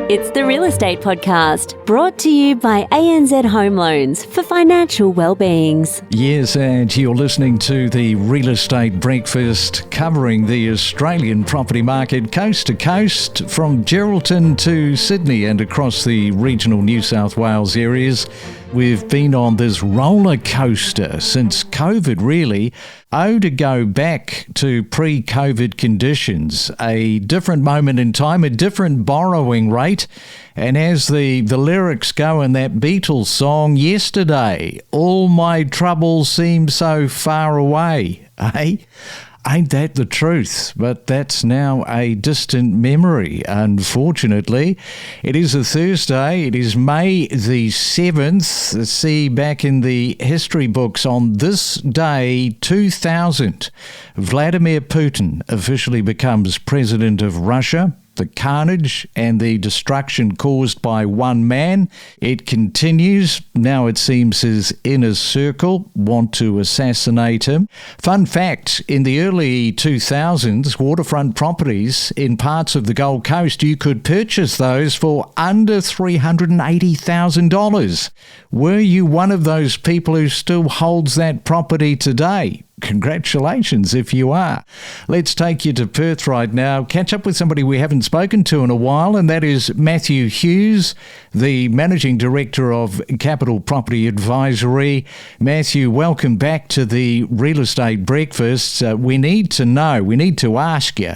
It's the Real Estate Podcast, brought to you by ANZ Home Loans for financial well-beings. Yes, and you're listening to the Real Estate Breakfast, covering the Australian property market coast to coast, from Geraldton to Sydney and across the regional New South Wales areas. We've been on this roller coaster since COVID, really. To go back to pre-COVID conditions, a different moment in time, a different borrowing rate. And as the lyrics go in that Beatles song, yesterday, all my troubles seem so far away, eh? Ain't that the truth? But that's now a distant memory, unfortunately. It is a Thursday. It is May the 7th. See, back in the history books, on this day, 2000, Vladimir Putin officially becomes president of Russia. The carnage and the destruction caused by one man, it continues. Now it seems his inner circle want to assassinate him. Fun fact, in the early 2000s, waterfront properties in parts of the Gold Coast, you could purchase those for under $380,000. Were you one of those people who still holds that property today? Congratulations if you are. Let's take you to Perth right now, catch up with somebody we haven't spoken to in a while, and that is Matthew Hughes, the Managing Director of Capital Property Advisory. Matthew, welcome back to the Real Estate Breakfast. We need to ask you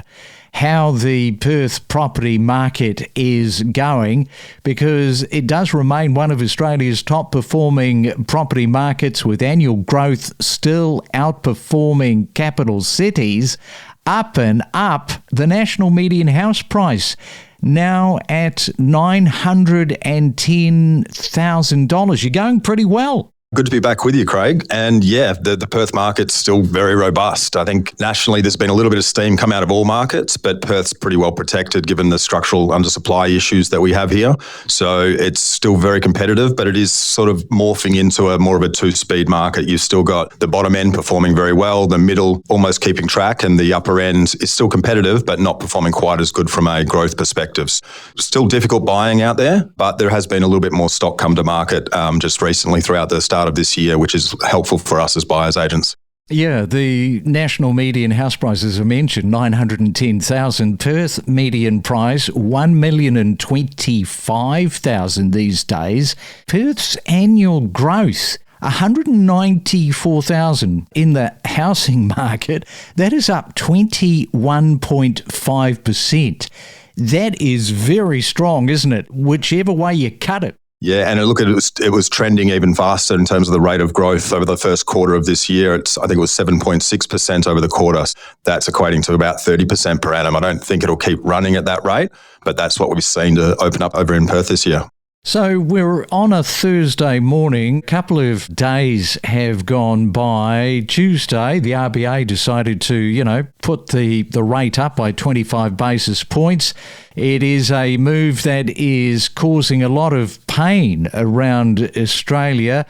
how the Perth property market is going, because it does remain one of Australia's top performing property markets, with annual growth still outperforming capital cities. Up and up, the national median house price now at $910,000. You're going pretty well. Good to be back with you, Craig. And yeah, the Perth market's still very robust. I think nationally there's been a little bit of steam come out of all markets, but Perth's pretty well protected given the structural undersupply issues that we have here. So it's still very competitive, but it is sort of morphing into a more of a two-speed market. You've still got the bottom end performing very well, the middle almost keeping track, and the upper end is still competitive, but not performing quite as good from a growth perspective. Still difficult buying out there, but there has been a little bit more stock come to market just recently throughout the start of this year, which is helpful for us as buyers agents. Yeah, the national median house price, as I mentioned, $910,000. Perth median price, $1,025,000 these days. Perth's annual growth, 194,000 in the housing market. That is up 21.5%. That is very strong, isn't it? Whichever way you cut it. Yeah, and look, it was trending even faster in terms of the rate of growth over the first quarter of this year. I think it was 7.6% over the quarter. That's equating to about 30% per annum. I don't think it'll keep running at that rate, but that's what we've seen to open up over in Perth this year. So we're on a Thursday morning. A couple of days have gone by. Tuesday, the RBA decided to, put the rate up by 25 basis points. It is a move that is causing a lot of pain around Australia.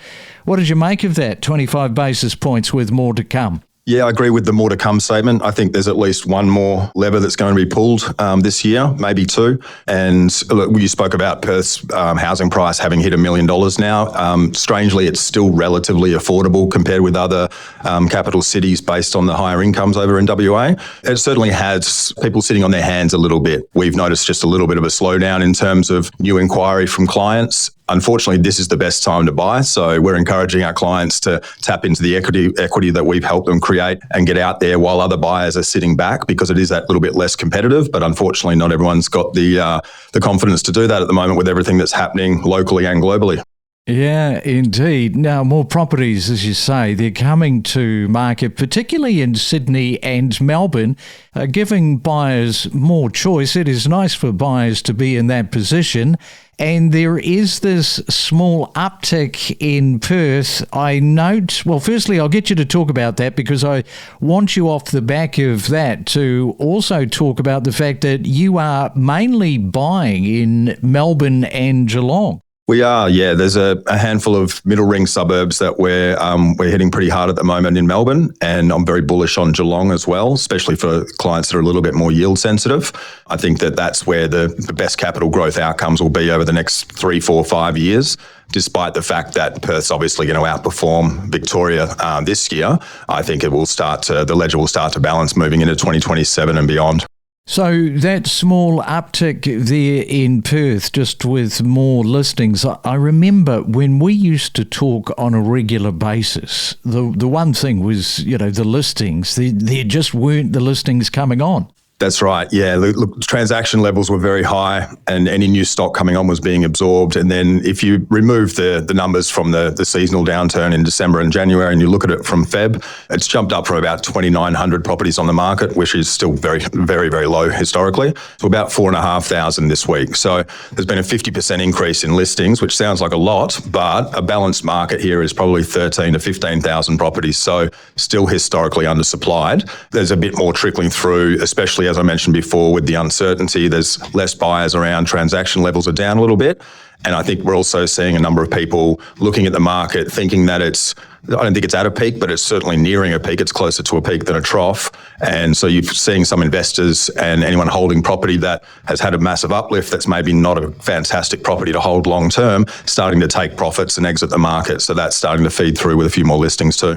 What did you make of that? 25 basis points with more to come. Yeah, I agree with the more to come statement. I think there's at least one more lever that's going to be pulled this year, maybe two. And look, you spoke about Perth's housing price having hit $1 million now. Strangely, it's still relatively affordable compared with other capital cities based on the higher incomes over in WA. It certainly has people sitting on their hands a little bit. We've noticed just a little bit of a slowdown in terms of new inquiry from clients. Unfortunately, this is the best time to buy, so we're encouraging our clients to tap into the equity that we've helped them create and get out there while other buyers are sitting back, because it is that little bit less competitive. But unfortunately, not everyone's got the confidence to do that at the moment with everything that's happening locally and globally. Yeah, indeed. Now, more properties, as you say, they're coming to market, particularly in Sydney and Melbourne, giving buyers more choice. It is nice for buyers to be in that position. And there is this small uptick in Perth. I note, well, firstly, I'll get you to talk about that, because I want you off the back of that to also talk about the fact that you are mainly buying in Melbourne and Geelong. We are, yeah. There's a handful of middle ring suburbs that we're hitting pretty hard at the moment in Melbourne, and I'm very bullish on Geelong as well, especially for clients that are a little bit more yield sensitive. I think that that's where the best capital growth outcomes will be over the next 3, 4, 5 years. Despite the fact that Perth's obviously going to outperform Victoria this year, I think the ledger will start to balance moving into 2027 and beyond. So that small uptick there in Perth, just with more listings, I remember when we used to talk on a regular basis, the one thing was, the listings. There just weren't the listings coming on. That's right. Yeah. Look, transaction levels were very high and any new stock coming on was being absorbed. And then if you remove the numbers from the seasonal downturn in December and January and you look at it from Feb, it's jumped up from about 2,900 properties on the market, which is still very, very, very low historically, to about 4,500 this week. So there's been a 50% increase in listings, which sounds like a lot, but a balanced market here is probably 13,000 to 15,000 properties. So still historically undersupplied. There's a bit more trickling through, especially as I mentioned before, with the uncertainty. There's less buyers around, transaction levels are down a little bit. And I think we're also seeing a number of people looking at the market thinking that I don't think it's at a peak, but it's certainly nearing a peak. It's closer to a peak than a trough. And so you're seeing some investors and anyone holding property that has had a massive uplift that's maybe not a fantastic property to hold long term, starting to take profits and exit the market. So that's starting to feed through with a few more listings too.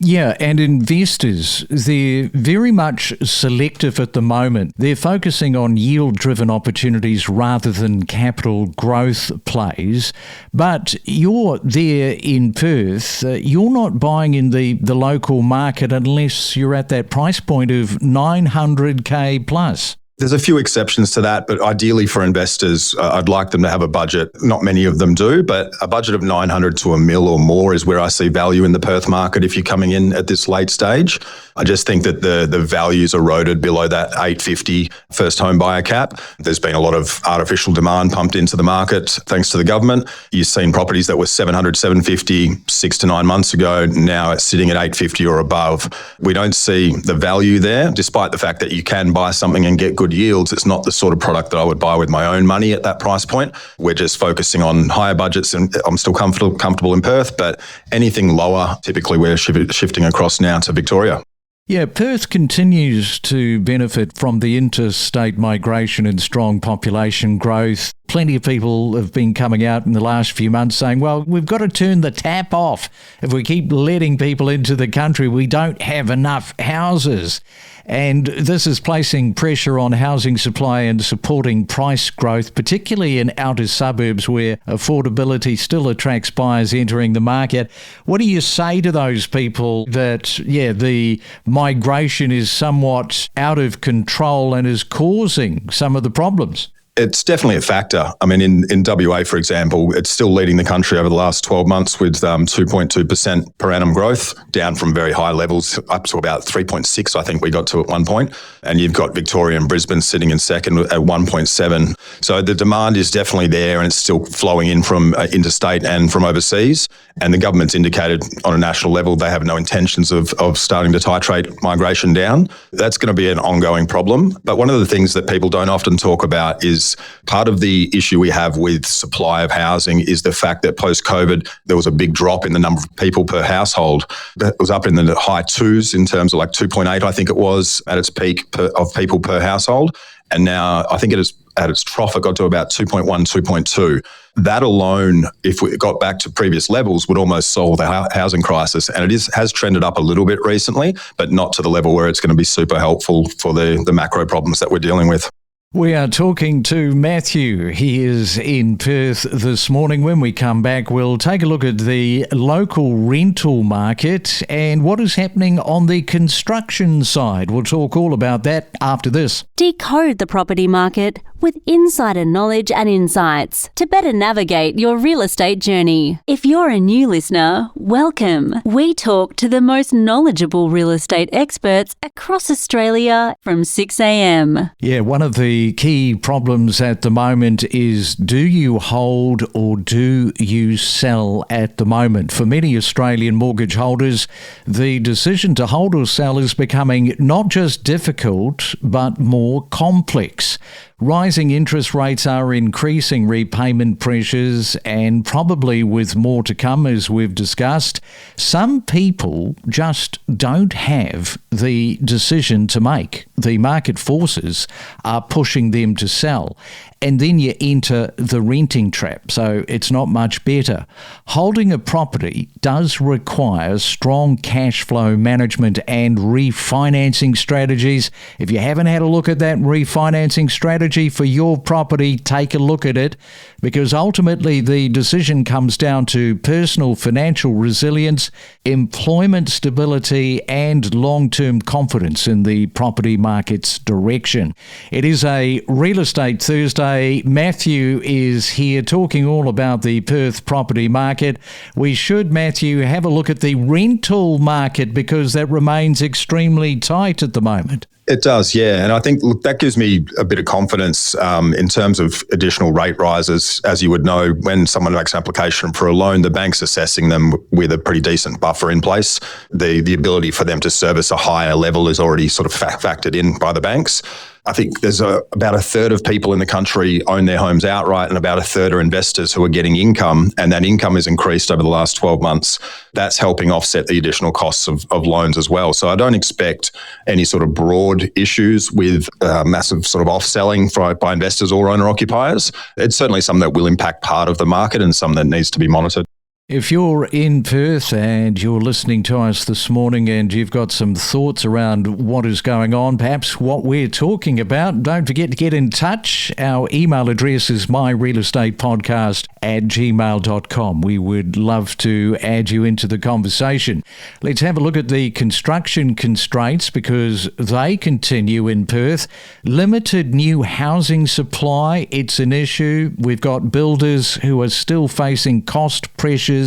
Yeah, and investors, they're very much selective at the moment. They're focusing on yield-driven opportunities rather than capital growth plays. But you're there in Perth. You're not buying in the local market unless you're at that price point of $900K plus. There's a few exceptions to that, but ideally for investors, I'd like them to have a budget. Not many of them do, but a budget of 900 to $1 million or more is where I see value in the Perth market if you're coming in at this late stage. I just think that the value's eroded below that 850 first home buyer cap. There's been a lot of artificial demand pumped into the market thanks to the government. You've seen properties that were 700, 750 6 to 9 months ago. Now it's sitting at 850 or above. We don't see the value there, despite the fact that you can buy something and get good yields. It's not the sort of product that I would buy with my own money at that price point. We're just focusing on higher budgets, and I'm still comfortable in Perth, but anything lower, typically we're shifting across now to Victoria. Yeah, Perth continues to benefit from the interstate migration and strong population growth. Plenty of people have been coming out in the last few months saying, well, we've got to turn the tap off. If we keep letting people into the country, we don't have enough houses. And this is placing pressure on housing supply and supporting price growth, particularly in outer suburbs where affordability still attracts buyers entering the market. What do you say to those people that, the migration is somewhat out of control and is causing some of the problems? It's definitely a factor. I mean, in WA, for example, it's still leading the country over the last 12 months with 2.2% per annum growth, down from very high levels up to about 3.6, I think we got to at one point. And you've got Victoria and Brisbane sitting in second at 1.7. So the demand is definitely there and it's still flowing in from interstate and from overseas. And the government's indicated on a national level they have no intentions of starting to titrate migration down. That's going to be an ongoing problem. But one of the things that people don't often talk about is part of the issue we have with supply of housing is the fact that post-COVID, there was a big drop in the number of people per household. It was up in the high twos in terms of like 2.8, I think it was, at its peak of people per household. And now I think it is at its trough, it got to about 2.1, 2.2. That alone, if we got back to previous levels, would almost solve the housing crisis. And it has trended up a little bit recently, but not to the level where it's going to be super helpful for the macro problems that we're dealing with. We are talking to Matthew. He is in Perth this morning. When we come back, we'll take a look at the local rental market and what is happening on the construction side. We'll talk all about that after this. Decode the property market with insider knowledge and insights to better navigate your real estate journey. If you're a new listener, welcome. We talk to the most knowledgeable real estate experts across Australia from 6 a.m. Yeah, one of the key problems at the moment is, do you hold or do you sell at the moment? For many Australian mortgage holders, the decision to hold or sell is becoming not just difficult, but more complex. Rising interest rates are increasing repayment pressures, and probably with more to come, as we've discussed. Some people just don't have the decision to make. The market forces are pushing them to sell. And then you enter the renting trap, so it's not much better. Holding a property does require strong cash flow management and refinancing strategies. If you haven't had a look at that refinancing strategy for your property, take a look at it, because ultimately the decision comes down to personal financial resilience, employment stability, and long-term confidence in the property market's direction. It is a Real Estate Thursday. Matthew is here talking all about the Perth property market. We should, Matthew, have a look at the rental market, because that remains extremely tight at the moment. It does, yeah. And I think, look, that gives me a bit of confidence in terms of additional rate rises. As you would know, when someone makes an application for a loan, the bank's assessing them with a pretty decent buffer in place. The ability for them to service a higher level is already sort of factored in by the banks. I think there's about a third of people in the country own their homes outright, and about a third are investors who are getting income, and that income has increased over the last 12 months. That's helping offset the additional costs of loans as well. So I don't expect any sort of broad issues with massive sort of off-selling by investors or owner-occupiers. It's certainly something that will impact part of the market and something that needs to be monitored. If you're in Perth and you're listening to us this morning and you've got some thoughts around what is going on, perhaps what we're talking about, don't forget to get in touch. Our email address is myrealestatepodcast@gmail.com. We would love to add you into the conversation. Let's have a look at the construction constraints, because they continue in Perth. Limited new housing supply, it's an issue. We've got builders who are still facing cost pressures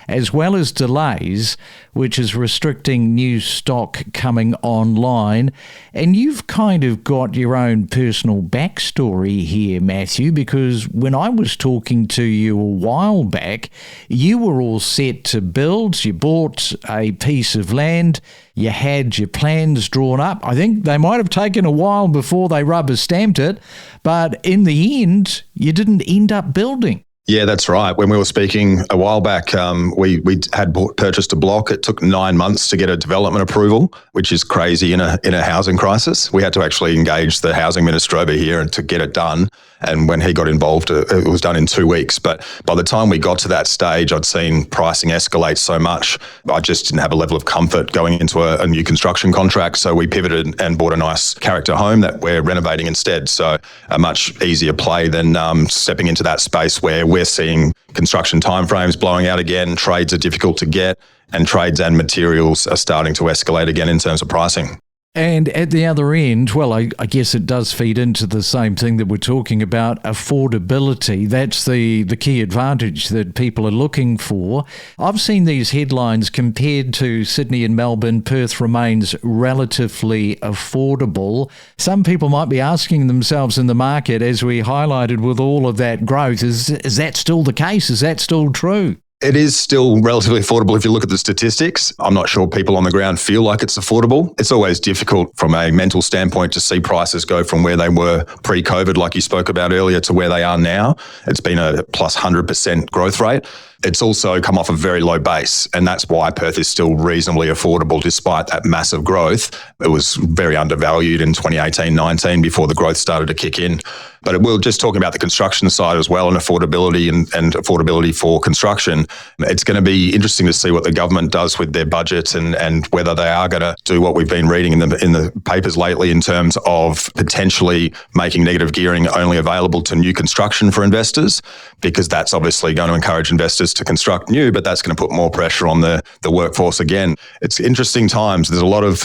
as well as delays, which is restricting new stock coming online. And you've kind of got your own personal backstory here, Matthew, because when I was talking to you a while back, you were all set to build. You bought a piece of land. You had your plans drawn up. I think they might have taken a while before they rubber stamped it, but in the end, you didn't end up building. Yeah, that's right. When we were speaking a while back, we had purchased a block. It took 9 months to get a development approval, which is crazy in a housing crisis. We had to actually engage the housing minister over here to get it done. And when he got involved, it was done in 2 weeks. But by the time we got to that stage, I'd seen pricing escalate so much. I just didn't have a level of comfort going into a new construction contract. So we pivoted and bought a nice character home that we're renovating instead. So a much easier play than stepping into that space where we're seeing construction timeframes blowing out again. Trades are difficult to get, and trades and materials are starting to escalate again in terms of pricing. And at the other end, well, I guess it does feed into the same thing that we're talking about, affordability. That's the key advantage that people are looking for. I've seen these headlines compared to Sydney and Melbourne. Perth remains relatively affordable. Some people might be asking themselves in the market, as we highlighted with all of that growth, is that still the case? Is that still true? It is still relatively affordable if you look at the statistics. I'm not sure people on the ground feel like it's affordable. It's always difficult from a mental standpoint to see prices go from where they were pre-COVID, like you spoke about earlier, to where they are now. It's been a plus 100% growth rate. It's also come off a very low base, and that's why Perth is still reasonably affordable despite that massive growth. It was very undervalued in 2018-19 before the growth started to kick in. But we're just talking about the construction side as well, and affordability and affordability for construction. It's going to be interesting to see what the government does with their budget and whether they are going to do what we've been reading in the papers lately in terms of potentially making negative gearing only available to new construction for investors, because that's obviously going to encourage investors to construct new, but that's going to put more pressure on the workforce again. It's interesting times. There's a lot of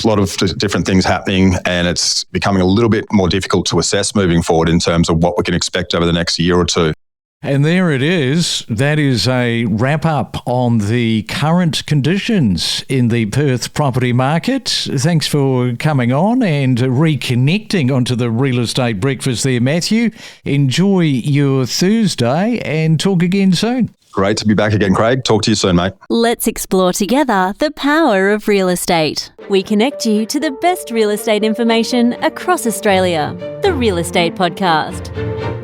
different things happening, and it's becoming a little bit more difficult to assess moving forward in terms of what we can expect over the next year or two. And there it is. That is a wrap-up on the current conditions in the Perth property market. Thanks for coming on and reconnecting onto the Real Estate Breakfast there, Matthew. Enjoy your Thursday and talk again soon. Great to be back again, Craig. Talk to you soon, mate. Let's explore together the power of real estate. We connect you to the best real estate information across Australia. The Real Estate Podcast.